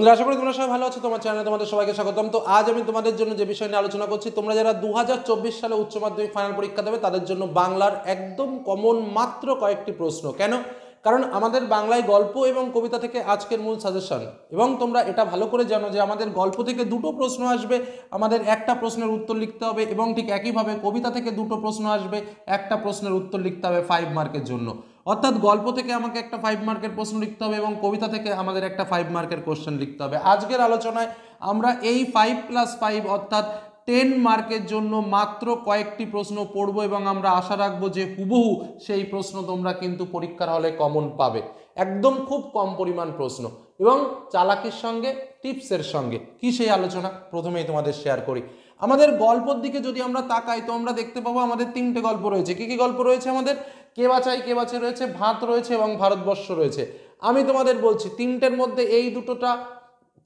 বন্ধুরা, আশা করি তোমরা সবাই ভালো আছো। তোমার চ্যানেলে তোমাদের সবাইকে স্বাগতম। তো আজ আমি তোমাদের জন্য যে বিষয় নিয়ে আলোচনা করছি, তোমরা যারা 2024 সালে উচ্চ মাধ্যমিক ফাইনাল পরীক্ষা দেবে তাদের জন্য বাংলার একদম কমন মাত্র কয়েকটি প্রশ্ন। কেন? কারণ আমাদের বাংলায় গল্প এবং কবিতা থেকে আজকের মূল সাজেশন, এবং তোমরা এটা ভালো করে জানো যে আমাদের গল্প থেকে দুটো প্রশ্ন আসবে, আমাদের একটা প্রশ্নের উত্তর লিখতে হবে, এবং ঠিক একইভাবে কবিতা থেকে দুটো প্রশ্ন আসবে, একটা প্রশ্নের উত্তর লিখতে হবে 5 মার্কের জন্য। অর্থাৎ গল্প থেকে আমাকে একটা 5 মার্কের প্রশ্ন লিখতে হবে এবং কবিতা থেকে আমাদের একটা 5 মার্কের কোশ্চেন লিখতে হবে। আজকের আলোচনায় আমরা এই 5+5 অর্থাৎ 10 মার্কের জন্য মাত্র কয়েকটি প্রশ্ন পড়ব, এবং আমরা আশা রাখবো যে হুবহু সেই প্রশ্ন তোমরা কিন্তু পরীক্ষার হলে কমন পাবে। একদম খুব কম পরিমাণ প্রশ্ন এবং চালাকির সঙ্গে টিপসের সঙ্গে। কি সেই আলোচনা প্রথমেই তোমাদের শেয়ার করি। আমাদের গল্পের দিকে যদি আমরা তাকাই তো আমরা দেখতে পাবো আমাদের 3টে গল্প রয়েছে। কি কি গল্প রয়েছে আমাদের? কে বাঁচাই কে বাঁচে রয়েছে, ভাত রয়েছে এবং ভারতবর্ষ রয়েছে। আমি তোমাদের বলছি 3টের মধ্যে এই দুটোটা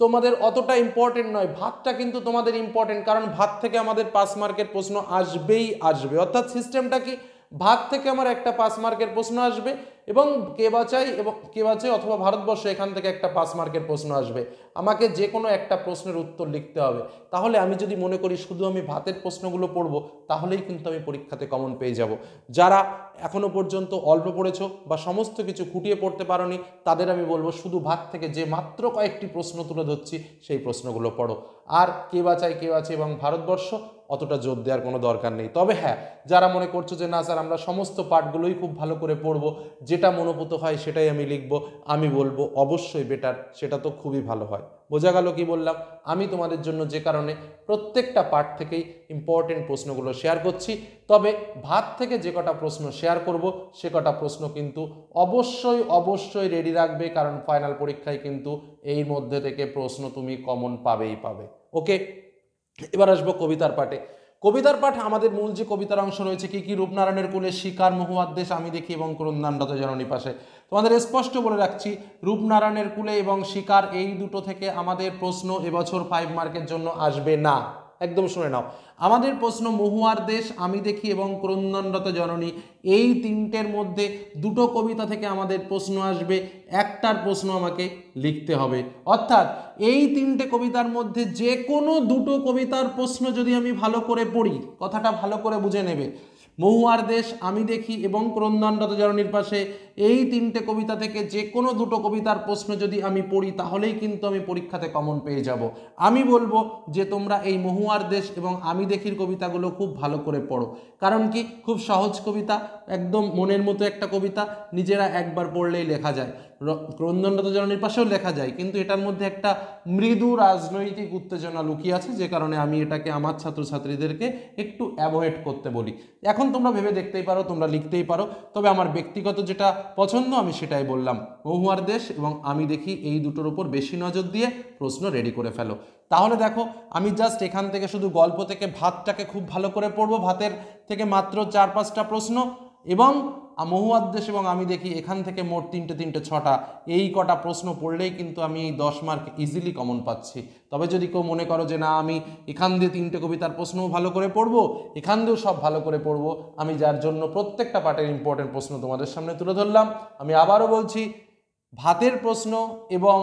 তোমাদের অতটা ইম্পর্টেন্ট নয়, ভাতটা কিন্তু তোমাদের ইম্পর্টেন্ট, কারণ ভাত থেকে আমাদের 5 মার্কের প্রশ্ন আসবেই আসবে। অর্থাৎ সিস্টেমটা কি, ভাত থেকে আমার একটা 5 মার্কের প্রশ্ন আসবে এবং কে বাঁচাই অথবা ভারতবর্ষ, এখান থেকে একটা 5 মার্কের প্রশ্ন আসবে। আমাকে যে কোনো একটা প্রশ্নের উত্তর লিখতে হবে। তাহলে আমি যদি মনে করি শুধু আমি ভাতের প্রশ্নগুলো পড়বো, তাহলেই কিন্তু আমি পরীক্ষাতে কমন পেয়ে যাব। যারা এখনো পর্যন্ত অল্প পড়েছো বা সমস্ত কিছু খুঁটিয়ে পড়তে পারোনি, তাদের আমি বলবো শুধু ভাত থেকে যে মাত্র কয়েকটি প্রশ্ন তুলে ধরছি সেই প্রশ্নগুলো পড়ো। আর কে বাঁচাই কে বাঁচে এবং ভারতবর্ষ অতটা জোর দেওয়ার কোনো দরকার নেই। তবে হ্যাঁ, যারা মনে করছো যে না স্যার আমরা সমস্ত পাঠগুলোই খুব ভালো করে পড়বো, যেটা মনোভূত হয় সেটাই আমি লিখবো, আমি বলবো অবশ্যই বেটার, সেটা তো খুবই ভালো হয়। বোঝা গেল কি বললাম? আমি তোমাদের জন্য যে কারণে প্রত্যেকটা পার্ট থেকেই ইম্পর্টেন্ট প্রশ্নগুলো শেয়ার করছি। তবে ভাত থেকে যে কটা প্রশ্ন শেয়ার করব সে কটা প্রশ্ন কিন্তু অবশ্যই রেডি রাখবে, কারণ ফাইনাল পরীক্ষায় কিন্তু এই মধ্যে থেকে প্রশ্ন তুমি কমন পাবেই পাবে। ওকে, এবার আসবো কবিতার পাঠে। কবিতার পাঠ আমাদের মূল যে কবিতার অংশ রয়েছে, কি কি? রূপনারায়ণের কুলে, শিকার, মহুয়ার দেশ, আমি দেখি এবং ক্রন্দানরত জননী পাশে। তোমাদের স্পষ্ট বলে রাখছি, রূপনারায়ণের কুলে এবং শিকার এই দুটো থেকে আমাদের প্রশ্ন এবছর 5 মার্কের জন্য আসবে না। একদম শুনে নাও, আমাদের প্রশ্ন মহুয়ার দেশ, আমি দেখি এবং ক্রন্দনরত জননী, এই 3টের মধ্যে দুটো কবিতা থেকে আমাদের প্রশ্ন আসবে, একটার প্রশ্ন আমাকে লিখতে হবে। অর্থাৎ এই 3টে কবিতার মধ্যে যে কোনো দুটো কবিতার প্রশ্ন যদি আমি ভালো করে পড়ি, কথাটা ভালো করে বুঝে নেবে, মহুয়ার দেশ, আমি দেখি এবং ক্রন্দনরত জননীর পাশে, এই 3টে কবিতা থেকে যে কোনো দুটো কবিতার প্রশ্ন যদি আমি পড়ি, তাহলেই কিন্তু আমি পরীক্ষাতে কমন পেয়ে যাব। আমি বলবো যে তোমরা এই মহুয়ার দেশ এবং আমি দেখির কবিতাগুলো খুব ভালো করে পড়ো। কারণ কি, খুব সহজ কবিতা, একদম মনের মতো একটা কবিতা, নিজেরা একবার পড়লেই লেখা যায়। ক্রন্দনরত জননীর পাশেও লেখা যায়, কিন্তু এটার মধ্যে একটা মৃদু রাজনৈতিক উত্তেজনা লুকিয়ে আছে, যে কারণে আমি এটাকে আমার ছাত্রছাত্রীদেরকে একটু অ্যাভয়েড করতে বলি। এখন তোমরা ভেবে দেখতেই পারো, তোমরা লিখতেই পারো, তবে আমার ব্যক্তিগত যেটা পছন্দ আমি সেটাই বললাম। মহুয়ার দেশ এবং আমি দেখি এই দুটোর উপর বেশি নজর দিয়ে প্রশ্ন রেডি করে ফেলো। তাহলে দেখো, আমি জাস্ট এখান থেকে শুধু গল্প থেকে ভাতটাকে খুব ভালো করে পড়বো, ভাতের থেকে মাত্র 4-5টা প্রশ্ন, এবং মহুয়ার দেশ এবং আমি দেখি এখান থেকে মোট 3টে 6টা, এই কটা প্রশ্ন পড়লেই কিন্তু আমি এই 10 মার্ক ইজিলি কমন পাচ্ছি। তবে যদি কেউ মনে করো যে না আমি এখান দিয়ে 3টে কবিতার প্রশ্নও ভালো করে পড়বো, এখান দিয়েও সব ভালো করে পড়বো, আমি যার জন্য প্রত্যেকটা পার্টের ইম্পর্টেন্ট প্রশ্ন তোমাদের সামনে তুলে ধরলাম। আমি আবারও বলছি, ভাতের প্রশ্ন এবং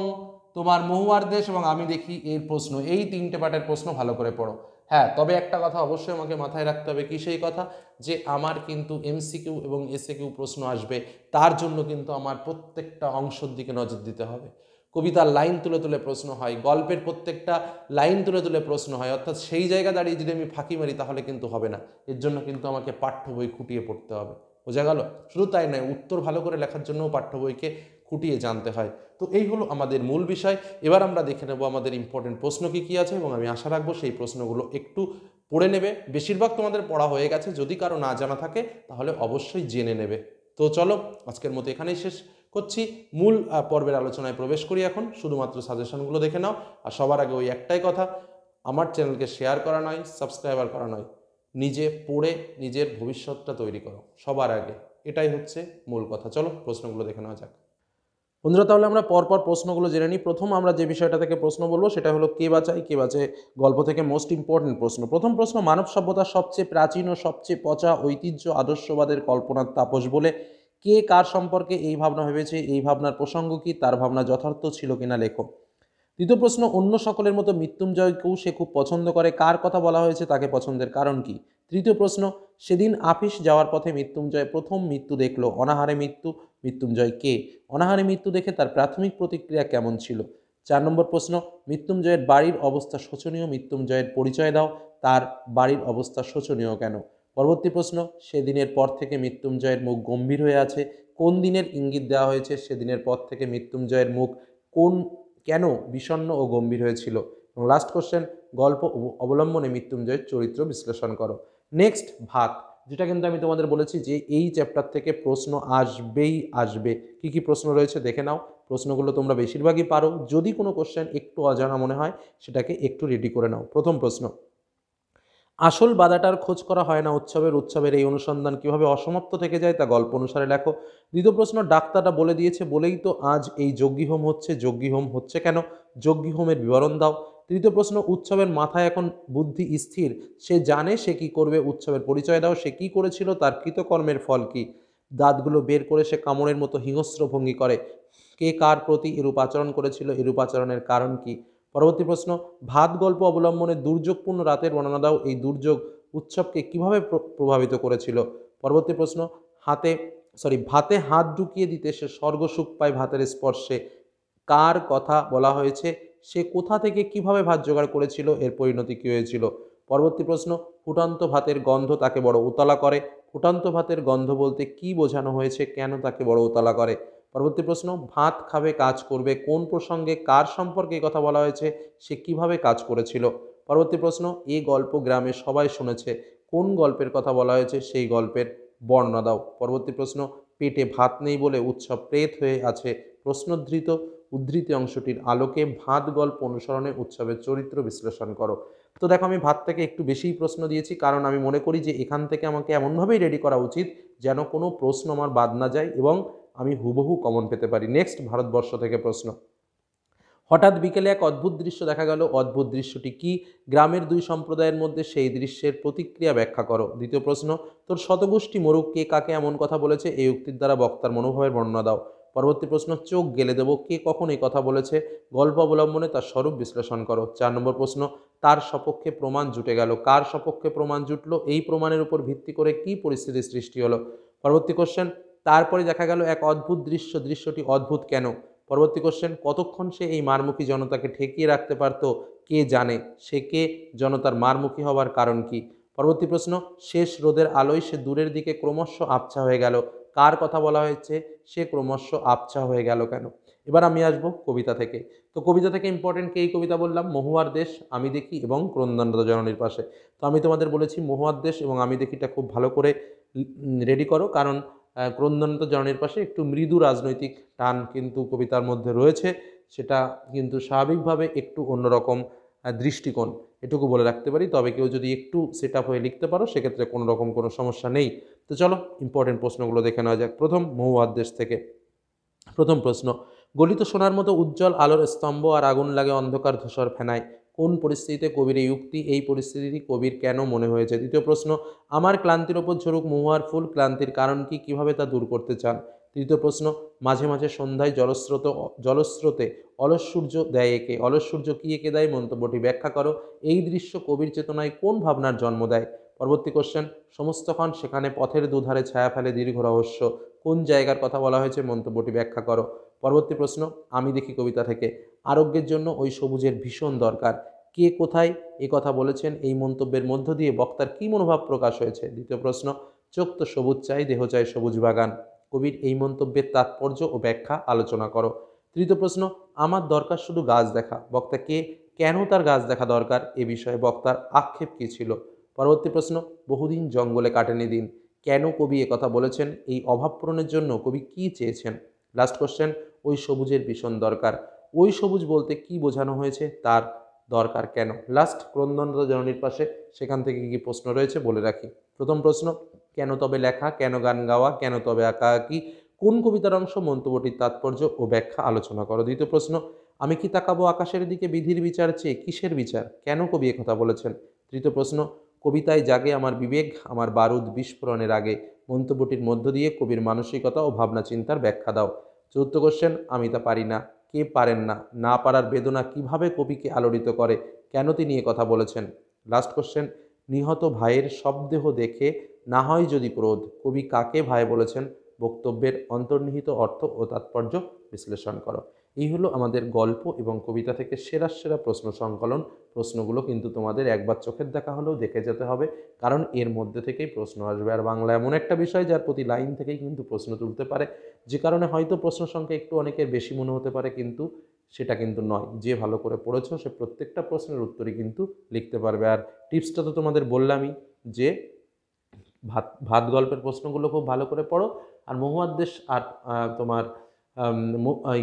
তোমার মহুয়ার দেশ এবং আমি দেখি এর প্রশ্ন, এই 3টে পার্টের প্রশ্ন ভালো করে পড়ো। হ্যাঁ, তবে একটা কথা অবশ্যই আমাকে মাথায় রাখতে হবে, কি সেই কথা, যে আমার কিন্তু এমসিকিউ এবং এসএকিউ প্রশ্ন আসবে, তার জন্য কিন্তু আমার প্রত্যেকটা অংশের দিকে নজর দিতে হবে। কবিতার লাইন তুলে তুলে প্রশ্ন হয়, গল্পের প্রত্যেকটা লাইন তুলে তুলে প্রশ্ন হয়, অর্থাৎ সেই জায়গা দাঁড়িয়ে যদি আমি ফাঁকি মারি তাহলে কিন্তু হবে না। এর জন্য কিন্তু আমাকে পাঠ্য বই খুঁটিয়ে পড়তে হবে। বোঝা গেল? শুধু তাই নয়, উত্তর ভালো করে লেখার জন্যও পাঠ্য বইকে খুঁটিয়ে জানতে হয়। তো এই হলো আমাদের মূল বিষয়। এবার আমরা দেখে নেব আমাদের ইম্পর্টেন্ট প্রশ্ন কী কী আছে, এবং আমি আশা রাখবো সেই প্রশ্নগুলো একটু পড়ে নেবে। বেশিরভাগ তোমাদের পড়া হয়ে গেছে, যদি কারো না জানা থাকে তাহলে অবশ্যই জেনে নেবে। তো চলো, আজকের মতো এখানেই শেষ করছি। মূল পর্বের আলোচনায় প্রবেশ করি এখন। শুধুমাত্র সাজেশনগুলো দেখে নাও, আর সবার আগে ওই একটাই কথা, আমার চ্যানেলকে শেয়ার করা নয়, সাবস্ক্রাইবার করা নয়, নিজে পড়ে নিজের ভবিষ্যৎটা তৈরি করো সবার আগে, এটাই হচ্ছে মূল কথা। চলো প্রশ্নগুলো দেখে নেওয়া যাক। বন্ধুরা, তাহলে আমরা পরপর প্রশ্নগুলো জেনে নিই। প্রথম আমরা যে বিষয়টা থেকে প্রশ্ন বলবো সেটা হলো কে বাঁচাই কে বাঁচে গল্প থেকে মোস্ট ইম্পর্টেন্ট প্রশ্ন। প্রথম প্রশ্ন, মানব সভ্যতার সবচেয়ে প্রাচীন ও সবচেয়ে পচা ঐতিহ্য আদর্শবাদের কল্পনার তাপস বলে কে কার সম্পর্কে এই ভাবনা ভেবেছে, এই ভাবনার প্রসঙ্গ কি, তার ভাবনা যথার্থ ছিল কিনা লেখো। দ্বিতীয় প্রশ্ন, অন্য সকলের মতো মৃত্যুঞ্জয়কেও সে খুব পছন্দ করে, কার কথা বলা হয়েছে, তাকে পছন্দের কারণ কি? তৃতীয় প্রশ্ন, সেদিন আপিস যাওয়ার পথে মৃত্যুঞ্জয় প্রথম মৃত্যু দেখলো, অনাহারে মৃত্যু, মৃত্যুঞ্জয় কে? অনাহারে মৃত্যু দেখে তার প্রাথমিক প্রতিক্রিয়া কেমন ছিল? 4 নম্বর প্রশ্ন, মৃত্যুঞ্জয়ের বাড়ির অবস্থা শোচনীয়, মৃত্যুঞ্জয়ের পরিচয় দাও, তার বাড়ির অবস্থা শোচনীয় কেন? পরবর্তী প্রশ্ন, সেদিনের পর থেকে মৃত্যুঞ্জয়ের মুখ গম্ভীর হয়ে আছে, কোন দিনের ইঙ্গিত দেওয়া হয়েছে সেদিনের পর থেকে মৃত্যুঞ্জয়ের মুখ কোন কেন বিষণ্ণ ও গম্ভীর হয়েছিল? এবং লাস্ট কোশ্চেন, গল্প অবলম্বনে মৃত্যুঞ্জয়ের চরিত্র বিশ্লেষণ করো। নেক্সট, ভাত, যেটা কিন্তু আমি তোমাদের বলেছি যে এই চ্যাপ্টার থেকে প্রশ্ন আসবেই আসবে। কি কি প্রশ্ন রয়েছে দেখে নাও, প্রশ্নগুলো তোমরা বেশিরভাগই পারো, যদি কোনো কোশ্চেন একটু অজানা মনে হয় সেটাকে একটু রেডি করে নাও। প্রথম প্রশ্ন, আসল বাধাটার খোঁজ করা হয় না উৎসবের এই অনুসন্ধান কিভাবে অসমাপ্ত থেকে যায় তা গল্প অনুসারে লেখো। দ্বিতীয় প্রশ্ন, ডাক্তাররা বলে দিয়েছে বলেই তো আজ এই যজ্ঞী হোম হচ্ছে কেন? যজ্ঞী হোমের বিবরণ দাও। তৃতীয় প্রশ্ন, উৎসবের মাথায় এখন বুদ্ধি স্থির, সে জানে সে কি করবে, উৎসবের পরিচয় দাও, সে কি করেছিল, তার কৃতকর্মের ফল কি? দাঁতগুলো বের করে সে কামড়ের মতো হিংস্র ভঙ্গি করে, কে কার প্রতি এরূপ আচরণ করেছিল, এরূপ আচরণের কারণ কি? পরবর্তী প্রশ্ন, ভাত গল্প অবলম্বনে দুর্যোগপূর্ণ রাতের বর্ণনা দাও, এই দুর্যোগ উৎসবকে কিভাবে প্রভাবিত করেছিল? পরবর্তী প্রশ্ন, ভাতে হাত ঢুকিয়ে দিতে সে স্বর্গসুখ পায় ভাতের স্পর্শে, কার কথা বলা হয়েছে, সে কোথা থেকে কিভাবে ভাত জোগাড় করেছিল, এর পরিণতি কী হয়েছিল? পরবর্তী প্রশ্ন, ফুটন্ত ভাতের গন্ধ তাকে বড় উতলা করে, ফুটন্ত ভাতের গন্ধ বলতে কি বোঝানো হয়েছে, কেন তাকে বড় উতলা করে? পরবর্তী প্রশ্ন, ভাত খাবে কাজ করবে, কোন প্রসঙ্গে কার সম্পর্কে কথা বলা হয়েছে, সে কিভাবে কাজ করেছিল? পরবর্তী প্রশ্ন, এই গল্প গ্রামে সবাই শুনেছে, কোন গল্পের কথা বলা হয়েছে, সেই গল্পের বর্ণনা দাও। পরবর্তী প্রশ্ন, পেটে ভাত নেই বলে উৎসব প্রেত হয়ে আছে, উদ্ধৃতি অংশটির আলোকে ভাত গল্প অনুসরণে উৎসবের চরিত্র বিশ্লেষণ করো। তো দেখো, আমি ভাত থেকে একটু বেশিই প্রশ্ন দিয়েছি, কারণ আমি মনে করি যে এখান থেকে আমাকে এমনভাবেই রেডি করা উচিত যেন কোনো প্রশ্ন আমার বাদ না যায় এবং আমি হুবহু কমন পেতে পারি। নেক্সট, ভারতবর্ষ থেকে প্রশ্ন, হঠাৎ বিকেলে এক অদ্ভুত দৃশ্য দেখা গেল, অদ্ভুত দৃশ্যটি কি? গ্রামের দুই সম্প্রদায়ের মধ্যে সেই দৃশ্যের প্রতিক্রিয়া ব্যাখ্যা করো। দ্বিতীয় প্রশ্ন, তোর শতগোষ্ঠী মরুক, কে কাকে এমন কথা বলেছে, এই উক্তির দ্বারা বক্তার মনোভাবের বর্ণনা দাও। পরবর্তী প্রশ্ন, চোখ গেলে দেবো, কে কখন এই কথা বলেছে, গল্প অবলম্বনে তার স্বরূপ বিশ্লেষণ করো। 4 নম্বর প্রশ্ন, তার সপক্ষে প্রমাণ জুটে গেল, কার সপক্ষে প্রমাণ জুটলো, এই প্রমাণের উপর ভিত্তি করে কি পরিস্থিতির সৃষ্টি হলো? পরবর্তী কোশ্চেন, তারপরে দেখা গেল এক অদ্ভুত দৃশ্য, দৃশ্যটি অদ্ভুত কেন? পরবর্তী কোশ্চেন, কতক্ষণ সে এই মারমুখী জনতাকে ঠেকিয়ে রাখতে পারত, কে জানে, সে কে, জনতার মারমুখী হওয়ার কারণ কি? পরবর্তী প্রশ্ন, শেষ রোদের আলোয় সে দূরের দিকে ক্রমশ আবছা হয়ে গেল, কার কথা বলা হয়েছে, সে ক্রমশ আবছা হয়ে গেল কেন? এবার আমি আসবো কবিতা থেকে। তো কবিতা থেকে ইম্পর্টেন্ট এই কবিতা বললাম, মহুয়ার দেশ, আমি দেখি এবং ক্রন্দনরত জননীর পাশে। তো আমি তোমাদের বলেছি মহুয়ার দেশ এবং আমি দেখিটা খুব ভালো করে রেডি করো, কারণ ক্রন্দনরত জননীর পাশে একটু মৃদু রাজনৈতিক টান কিন্তু কবিতার মধ্যে রয়েছে, সেটা কিন্তু স্বাভাবিকভাবে একটু অন্যরকম দৃষ্টিকোণ, এটুকু বলে রাখতে পারি। তবে কেউ যদি একটু সেট আপ হয়ে লিখতে পারো সেক্ষেত্রে কোনো রকম কোনো সমস্যা নেই। তো চলো ইম্পর্টেন্ট প্রশ্নগুলো দেখে নেওয়া যাক। প্রথম, মহুয়ার দেশ থেকে প্রথম প্রশ্ন, গলিত সোনার মতো উজ্জ্বল আলোর স্তম্ভ আর আগুন লাগে অন্ধকার ধূসর ফেনায়, কোন পরিস্থিতিতে কবির এই উক্তি, এই পরিস্থিতিটি কবির কেন মনে হয়েছে? দ্বিতীয় প্রশ্ন, আমার ক্লান্তির ওপর ঝরুক মহুয়ার ফুল, ক্লান্তির কারণ কি, কিভাবে তা দূর করতে চান? তৃতীয় প্রশ্ন, মাঝে মাঝে সন্ধ্যায় জলস্রোতে অলস সূর্য দেয় একে, অলস সূর্য কি একে দেয়, মন্তব্যটি ব্যাখ্যা করো। এই দৃশ্য কবির চেতনায় কোন ভাবনার জন্ম দেয়? পরবর্তী কোশ্চেন, সমস্তক্ষণ সেখানে পথের দুধারে ছায়া ফেলে দীর্ঘ রহস্য, কোন জায়গার কথা বলা হয়েছে, মন্তব্যটি ব্যাখ্যা করো। পরবর্তী প্রশ্ন, আমি দেখি কবিতা থেকে, আরোগ্যের জন্য ওই সবুজের ভীষণ দরকার, কে কোথায় এ কথা বলেছেন, এই মন্তব্যের মধ্য দিয়ে বক্তার কী মনোভাব প্রকাশ হয়েছে? দ্বিতীয় প্রশ্ন, চোখ তো সবুজ চাই, দেহ চাই সবুজ বাগান, কবির এই মন্তব্যের তাৎপর্য ও ব্যাখ্যা আলোচনা করো। তৃতীয় প্রশ্ন, আমার দরকার শুধু গাছ দেখা, বক্তা কে, কেন তার গাছ দেখা দরকার, এ বিষয়ে বক্তার আক্ষেপ কী ছিল? পরবর্তী প্রশ্ন, বহুদিন জঙ্গলে কাটেনি দিন, কেন কবি কথা বলেছেন, এই অভাব পূরণের জন্য কবি কি চেয়েছেন? লাস্ট কোশ্চেন, ওই সবুজের ভীষণ দরকার, ওই সবুজ বলতে কি বোঝানো হয়েছে, তার দরকার কেন? লাস্ট, ক্রন্দনরত জননীর পাশে, সেখান থেকে কি প্রশ্ন রয়েছে বলে রাখি। প্রথম প্রশ্ন, কেন তবে লেখা, কেন গান গাওয়া, কেন তবে আঁকাআঁকি, কোন কবিতার অংশ, মন্তব্যটির তাৎপর্য ও ব্যাখ্যা আলোচনা করো। দ্বিতীয় প্রশ্ন, আমি কি তাকাবো আকাশের দিকে বিধির বিচার চেয়ে, কিসের বিচার, কেন কবি কথা বলেছেন? তৃতীয় প্রশ্ন, কবিতায় জাগে আমার বিবেক, আমার বারুদ বিস্ফোরণের আগে, মন্তব্যটির মধ্য দিয়ে কবির মানসিকতা ও ভাবনা চিন্তার ব্যাখ্যা দাও। চতুর্থ কোশ্চেন, আমি তা পারি না, কে পারেন না, না পারার বেদনা কিভাবে কবিকে আলোড়িত করে, কেন তিনি এ কথা বলেছেন। লাস্ট কোশ্চেন, নিহত ভাইয়ের শবদেহ দেখে না হয় যদি ক্রোধ, কবি কাকে ভাই বলেছেন, বক্তব্যের অন্তর্নিহিত অর্থ ও তাৎপর্য বিশ্লেষণ করো। এই হলো আমাদের গল্প এবং কবিতা থেকে সেরা সেরা প্রশ্ন সংকলন। প্রশ্নগুলো কিন্তু তোমাদের একবার চোখের দেখা হলেও দেখে যেতে হবে, কারণ এর মধ্যে থেকেই প্রশ্ন আসবে। আর বাংলা এমন একটা বিষয় যার প্রতি লাইন থেকেই কিন্তু প্রশ্ন তুলতে পারে, যে কারণে হয়তো প্রশ্ন সংখ্যা একটু অনেকের বেশি মনে হতে পারে, কিন্তু সেটা কিন্তু নয়। যে ভালো করে পড়েছো সে প্রত্যেকটা প্রশ্নের উত্তরই কিন্তু লিখতে পারবে। আর টিপসটা তো তোমাদের বললামই, যে ভাত ভাত গল্পের প্রশ্নগুলো খুব ভালো করে পড়ো, আর মহুয়ার দেশ আর তোমার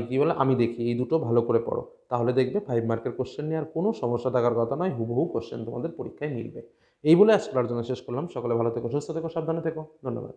কী বলে আমি দেখি, এই দুটো ভালো করে পড়ো। তাহলে দেখবে 5 মার্কের কোশ্চেন নিয়ে আর কোনো সমস্যা থাকার কথা নয়, হুবহু কোশ্চেন তোমাদের পরীক্ষায় মিলবে। এই বলে আজকের আলোচনা শেষ করলাম। সকলে ভালো থেকো, সুস্থ থেকো, সাবধানে থেকো। ধন্যবাদ।